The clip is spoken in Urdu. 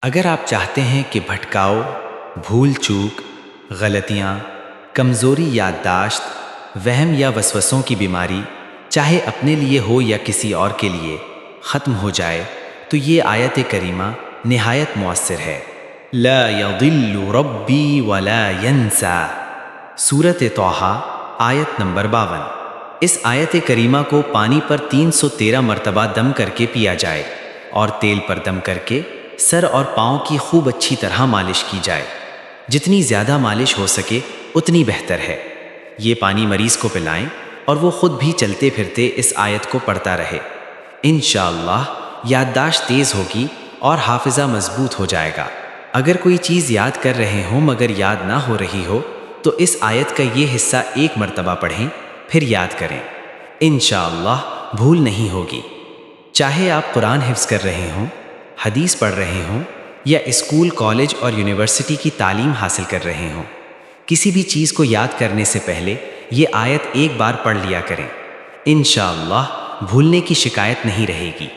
اگر آپ چاہتے ہیں کہ بھٹکاؤ، بھول چوک، غلطیاں، کمزوری یادداشت، وہم یا وسوسوں کی بیماری چاہے اپنے لیے ہو یا کسی اور کے لیے ختم ہو جائے تو یہ آیت کریمہ نہایت مؤثر ہے۔ لا یضل ربی ولا ینسا، سورۃ طٰہٰ آیت نمبر 52۔ اس آیت کریمہ کو پانی پر 313 مرتبہ دم کر کے پیا جائے اور تیل پر دم کر کے سر اور پاؤں کی خوب اچھی طرح مالش کی جائے۔ جتنی زیادہ مالش ہو سکے اتنی بہتر ہے۔ یہ پانی مریض کو پلائیں اور وہ خود بھی چلتے پھرتے اس آیت کو پڑھتا رہے۔ انشاءاللہ یادداشت تیز ہوگی اور حافظہ مضبوط ہو جائے گا۔ اگر کوئی چیز یاد کر رہے ہوں مگر یاد نہ ہو رہی ہو تو اس آیت کا یہ حصہ ایک مرتبہ پڑھیں، پھر یاد کریں، انشاءاللہ بھول نہیں ہوگی۔ چاہے آپ قرآن حفظ کر رہے ہوں، حدیث پڑھ رہے ہوں یا اسکول، کالج اور یونیورسٹی کی تعلیم حاصل کر رہے ہوں، کسی بھی چیز کو یاد کرنے سے پہلے یہ آیت ایک بار پڑھ لیا کریں، انشاءاللہ بھولنے کی شکایت نہیں رہے گی۔